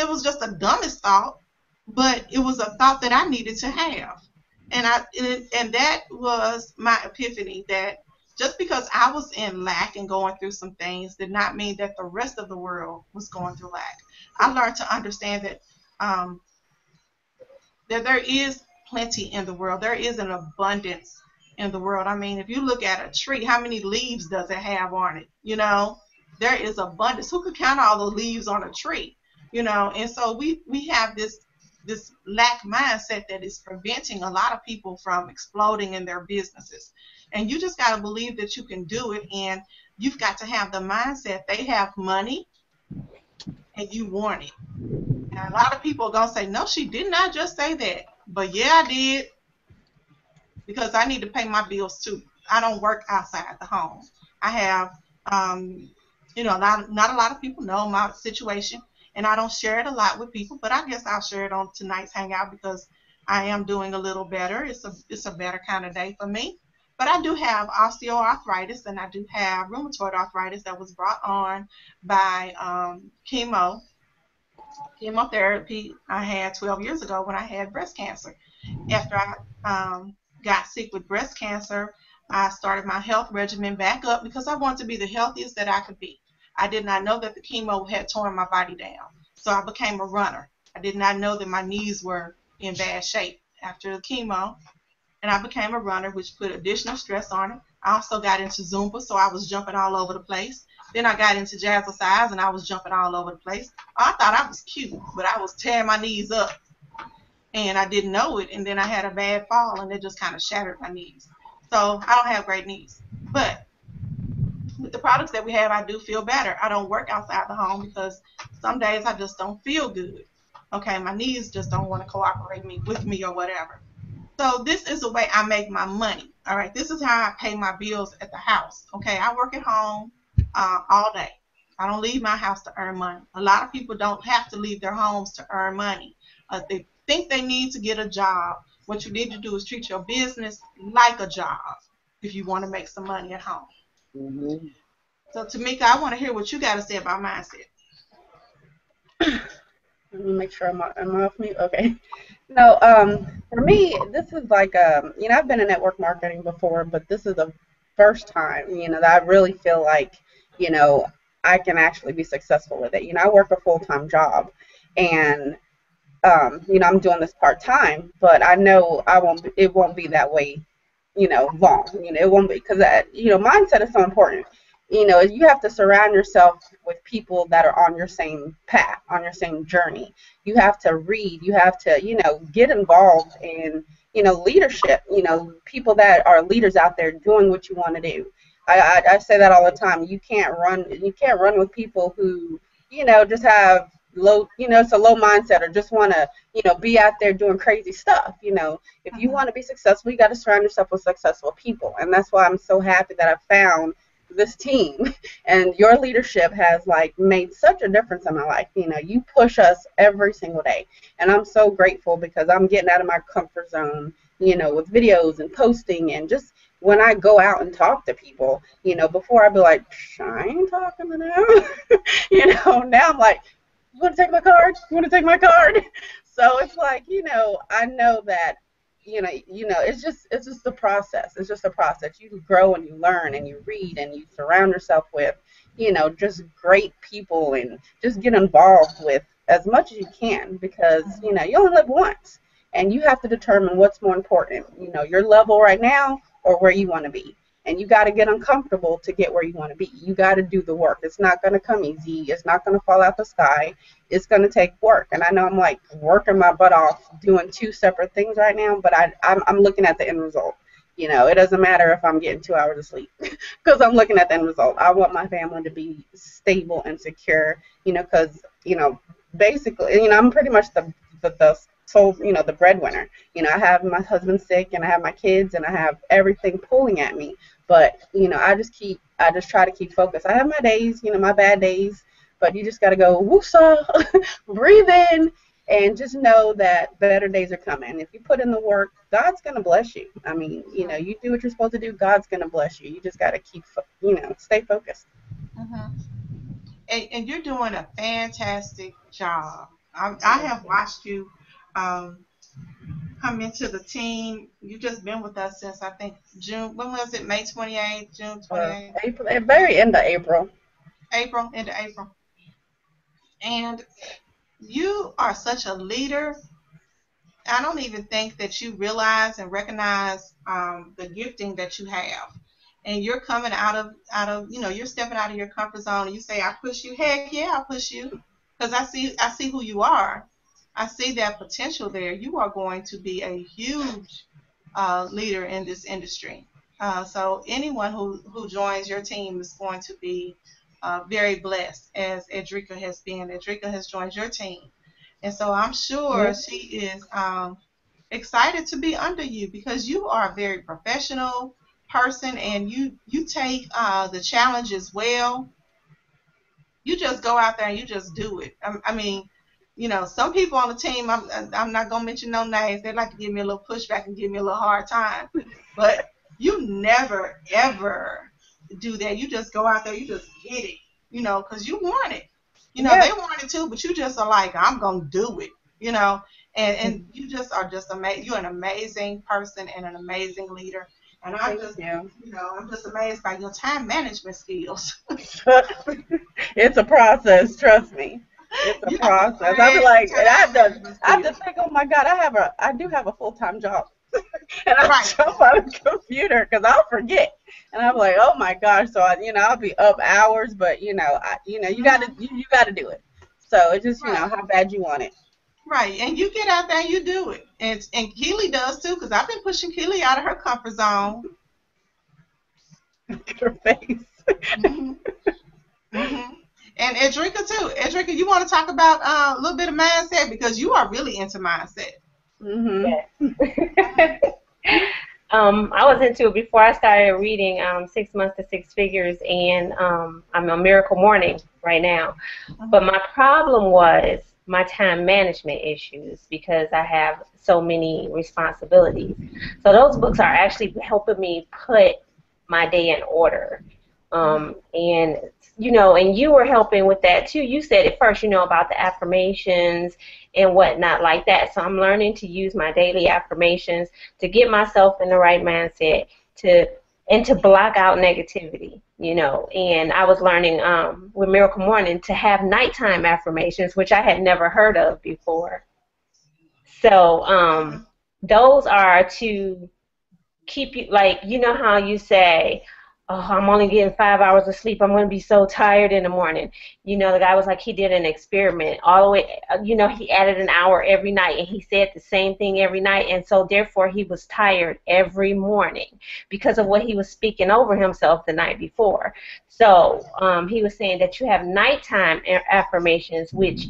was just the dumbest thought, but it was a thought that I needed to have. And that was my epiphany that just because I was in lack and going through some things did not mean that the rest of the world was going through lack. I learned to understand um, that there is plenty in the world. There is an abundance in the world. If you look at a tree, how many leaves does it have on it? There is abundance. Who could count all the leaves on a tree? And so we have this lack mindset that is preventing a lot of people from exploding in their businesses. And you just got to believe that you can do it. And you've got to have the mindset they have money and you want it. And a lot of people are going to say, no, she did not just say that. But yeah, I did, because I need to pay my bills too. I don't work outside the home. I have, not a lot of people know my situation, and I don't share it a lot with people, but I guess I'll share it on tonight's hangout because I am doing a little better. It's a better kind of day for me. But I do have osteoarthritis and I do have rheumatoid arthritis that was brought on by chemotherapy I had 12 years ago when I had breast cancer. After I got sick with breast cancer, I started my health regimen back up because I wanted to be the healthiest that I could be. I did not know that the chemo had torn my body down. So I became a runner. I did not know that my knees were in bad shape after the chemo. And I became a runner, which put additional stress on it. I also got into Zumba, so I was jumping all over the place. Then I got into jazzercise, and I was jumping all over the place. I thought I was cute, but I was tearing my knees up, and I didn't know it. And then I had a bad fall, and it just kind of shattered my knees. So I don't have great knees. But with the products that we have, I do feel better. I don't work outside the home because some days I just don't feel good. Okay, my knees just don't want to cooperate with me or whatever. So this is the way I make my money. All right, this is how I pay my bills at the house. Okay, I work at home all day. I don't leave my house to earn money. A lot of people don't have to leave their homes to earn money. They think they need to get a job. What you need to do is treat your business like a job if you want to make some money at home. Mm-hmm. So, Tamika, I want to hear what you got to say about mindset. Let me make sure I'm off mute. Okay. No, for me, this is like, I've been in network marketing before, but this is the first time, that I really feel like, you know, I can actually be successful with it. I work a full-time job, and I'm doing this part time, but I know it won't be that way, long. It won't be because mindset is so important. You have to surround yourself with people that are on your same path, on your same journey. You have to read. You have to, get involved in, leadership. People that are leaders out there doing what you want to do. I say that all the time. You can't run. You can't run with people who, just have low, it's a low mindset or just want to, be out there doing crazy stuff. If you want to be successful, you got to surround yourself with successful people. And that's why I'm so happy that I found this team, and your leadership has like made such a difference in my life. You push us every single day, and I'm so grateful because I'm getting out of my comfort zone, with videos and posting, and just when I go out and talk to people, before I'd be like, I ain't talking to them. Now I'm like, you want to take my card? You want to take my card? So it's like, I know that, it's just a process. It's just a process. You grow and you learn and you read and you surround yourself with, just great people, and just get involved with as much as you can, because, you only live once, and you have to determine what's more important, your level right now or where you want to be. And you got to get uncomfortable to get where you want to be. You got to do the work. It's not going to come easy. It's not going to fall out the sky. It's going to take work. And I know I'm like working my butt off doing two separate things right now, but I'm looking at the end result. It doesn't matter if I'm getting 2 hours of sleep because I'm looking at the end result. I want my family to be stable and secure, because, basically, I'm pretty much the sole, the breadwinner. I have my husband sick, and I have my kids, and I have everything pulling at me. But, I just try to keep focused. I have my days, my bad days, but you just got to go, woosah, breathe in, and just know that better days are coming. If you put in the work, God's going to bless you. I mean, you do what you're supposed to do, God's going to bless you. You just got to keep, stay focused. Mm-hmm. And you're doing a fantastic job. I have watched you um, come into the team. You've just been with us since I think June. When was it? May 28th, June 28th? April, very end of April. April, into April. And you are such a leader. I don't even think that you realize and recognize the gifting that you have. And you're coming out of you're stepping out of your comfort zone, and you say, I push you. Heck yeah, I push you. Because I see who you are. I see that potential there. You are going to be a huge leader in this industry. So anyone who joins your team is going to be very blessed, as Edrika has been. Edrika has joined your team. And so I'm sure Yeah. she is excited to be under you, because you are a very professional person, and you take the challenges well. You just go out there and you just do it. I mean, some people on the team, I'm not gonna mention no names. They like to give me a little pushback and give me a little hard time, but you never ever do that. You just go out there, you just get it, because you want it. Yeah. They want it too, but you just are like, I'm gonna do it. And you just are just amazing. You're an amazing person and an amazing leader. And Thank you. I'm just amazed by your time management skills. It's a process, trust me. It's a You have process. I be great like, and time management I have to skills. think, oh my God, I do have a full-time job. And I Right. jump on the computer because I'll forget. And I'm like, oh my gosh. So I'll be up hours, but you gotta do it. So it's just, Right. how bad you want it. Right. And you get out there and you do it. And Keely does too, because I've been pushing Keely out of her comfort zone. Your face. Mhm. Mhm. And Edrika too. Edrika, you want to talk about a little bit of mindset because you are really into mindset. Mhm. Mhm. I was into it before I started reading 6 Months to Six Figures, and I'm on Miracle Morning right now. But Mhm. my problem was my time management issues because I have so many responsibilities. So those books are actually helping me put my day in order. Mhm. And and you were helping with that too. You said at first, about the affirmations and whatnot like that. So I'm learning to use my daily affirmations to get myself in the right mindset to and to block out negativity. And I was learning with Miracle Morning to have nighttime affirmations, which I had never heard of before. So Mhm. those are to keep you, like, how you say, oh, I'm only getting 5 hours of sleep, I'm going to be so tired in the morning. The guy was like, he did an experiment all the way, he added an hour every night, and he said the same thing every night, and so therefore he was tired every morning because of what he was speaking over himself the night before. So he was saying that you have nighttime affirmations, which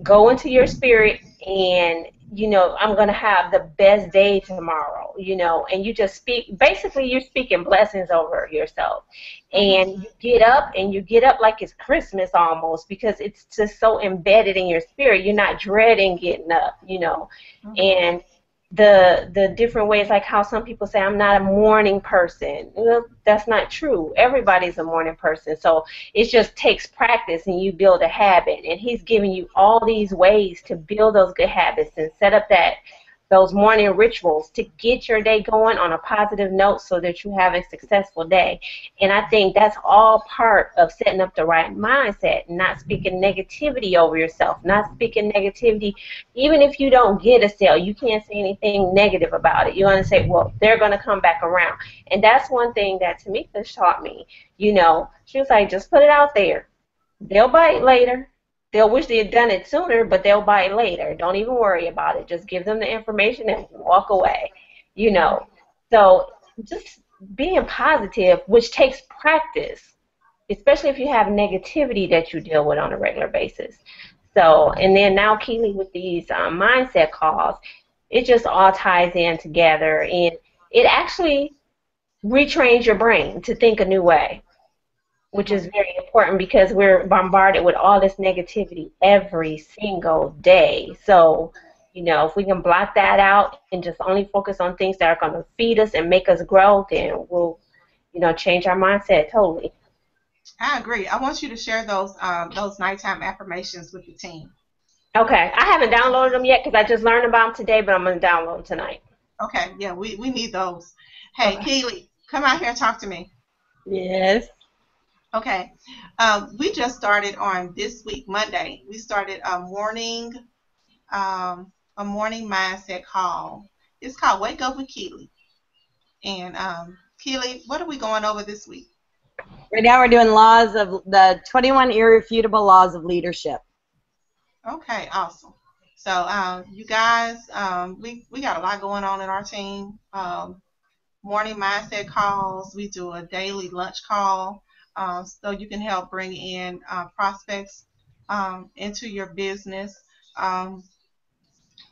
go into your spirit, and I'm going to have the best day tomorrow, and you just speak, basically you're speaking blessings over yourself, Mhm. and you get up like it's Christmas almost, because it's just so embedded in your spirit. You're not dreading getting up. Mhm. And the different ways, like how some people say, I'm not a morning person. Well, that's not true. Everybody's a morning person. So it just takes practice, and you build a habit. And he's giving you all these ways to build those good habits and set up those morning rituals to get your day going on a positive note so that you have a successful day. And I think that's all part of setting up the right mindset, not speaking negativity over yourself, not speaking negativity. Even if you don't get a sale, you can't say anything negative about it. You want to say, well, they're going to come back around. And that's one thing that Tamika taught me. She was like, just put it out there. They'll bite later. They'll wish they had done it sooner, but they'll bite later. Don't even worry about it. Just give them the information and walk away. You Mhm. know. So just being positive, which takes practice, especially if you have negativity that you deal with on a regular basis. So, and then now Keely with these mindset calls, it just all ties in together, and it actually retrains your brain to think a new way, which is Mhm. very important because we're bombarded with all this negativity every single day. So, if we can block that out and just only focus on things that are going to feed us and make us grow, then we'll, change our mindset totally. I agree. I want you to share those nighttime affirmations with the team. Okay, I haven't downloaded them yet because I just learned about them today, but I'm going to download them tonight. Okay, yeah, we need those. Hey, Okay. Keely, come out here and talk to me. Yes. Okay, we just started on this week, Monday. We started a morning mindset call. It's called Wake Up with Keely. And Keely, what are we going over this week? Right now we're doing laws of the 21 irrefutable laws of leadership. Okay, awesome. So, you guys, we got a lot going on in our team. Morning mindset calls. We do a daily lunch call, so you can help bring in prospects into your business. Um,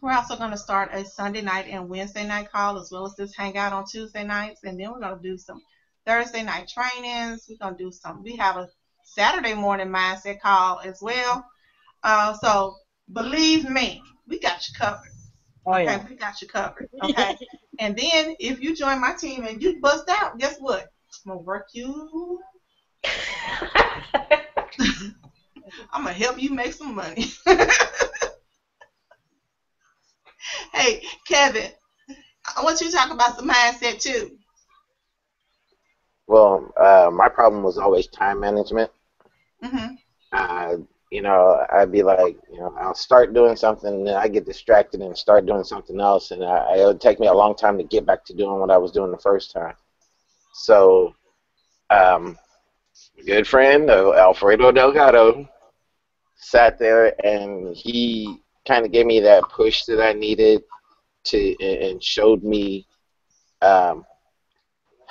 we're also going to start a Sunday night and Wednesday night call, as well as this hangout on Tuesday nights, and then we're going to do some Thursday night trainings. We're going to do some. We have a Saturday morning mindset call as well. So believe me, we got you covered. Oh Okay, yeah. we got you covered. Okay. And then if you join my team and you bust out, guess what? I'm gonna work you. I'm gonna help you make some money. Hey, Kevin, I want you to talk about some mindset too. Well, my problem was always time management. Mhm. Uh, I'd be like, I'll start doing something, and then I get distracted and start doing something else, and it would take me a long time to get back to doing what I was doing the first time. So, um, a good friend, Alfredo Delgado, sat there, and he kind of gave me that push that I needed to, and showed me um,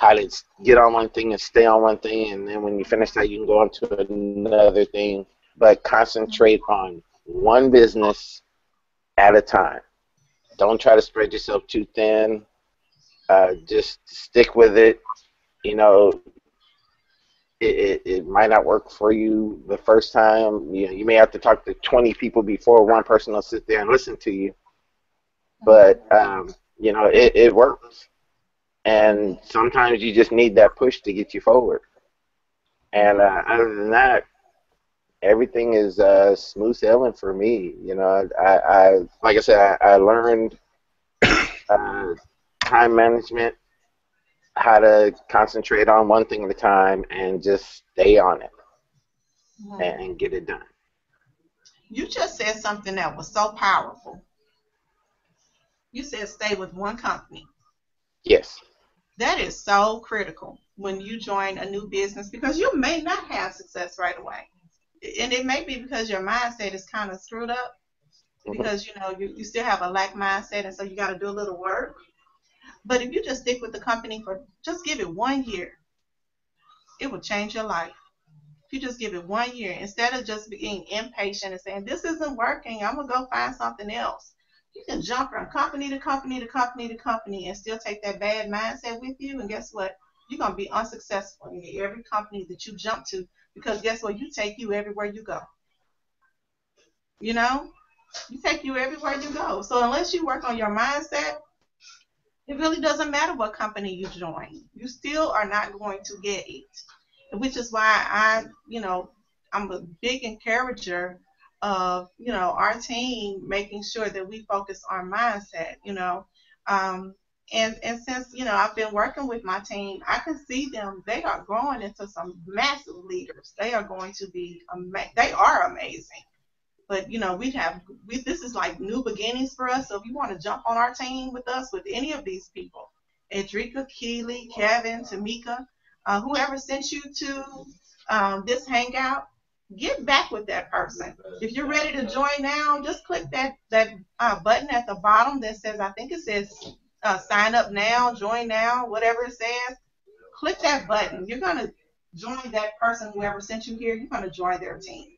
how to get on one thing and stay on one thing, and then when you finish that, you can go on to another thing. But concentrate on one business at a time. Don't try to spread yourself too thin. Just stick with it. You know, it might not work for you the first time. You may have to talk to 20 people before one person will sit there and listen to you. But it works. And sometimes you just need that push to get you forward. And other than that, everything is smooth sailing for me. I like I said, I learned uh, time management, how to concentrate on one thing at a time, and just stay on it and get it done. You just said something that was so powerful. You said stay with one company. Yes. That is so critical when you join a new business because you may not have success right away. And it may be because your mindset is kind of screwed up Hmm. because you still have a lack mindset, and so you got to do a little work. But if you just stick with the company for just give it 1 year, it will change your life. If you just give it 1 year, instead of just being impatient and saying, this isn't working, I'm going to go find something else. You can jump from company to company to company to company and still take that bad mindset with you. And guess what? You're going to be unsuccessful in every company that you jump to because guess what? You take you everywhere you go. You know, you take you everywhere you go. So unless you work on your mindset, it really doesn't matter what company you join. You still are not going to get it. Which is why I'm a big encourager of, our team making sure that we focus our mindset, Um, and since, I've been working with my team, I can see them, they are growing into some massive leaders. They are going to be, they are amazing. But this is like new beginnings for us. So if you want to jump on our team with us, with any of these people, Edrika, Keely, Kevin, Tamika, whoever sent you to this hangout, get back with that person. If you're ready to join now, just click that button at the bottom that says, I think it says sign up now, join now, whatever it says. Click that button. You're going to join that person, whoever sent you here, you're going to join their team.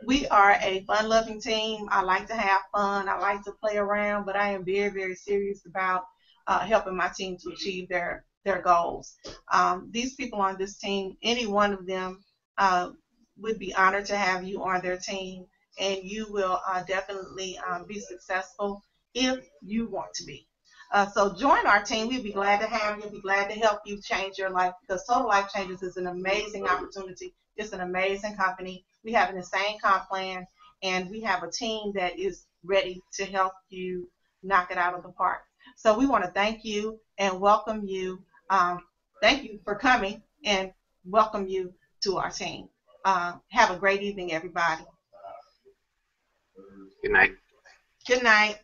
We are a fun-loving team. I like to have fun. I like to play around, but I am very, very serious about helping my team to achieve their goals. These people on this team, any one of them uh, would be honored to have you on their team, and you will definitely be successful if you want to be. So join our team. We'd be glad to have you. We'd be glad to help you change your life because Total Life Changes is an amazing opportunity. It's an amazing company. We have an insane comp plan, and we have a team that is ready to help you knock it out of the park. So we want to thank you and welcome you. Thank you for coming and welcome you to our team. Have a great evening, everybody. Good night. Good night.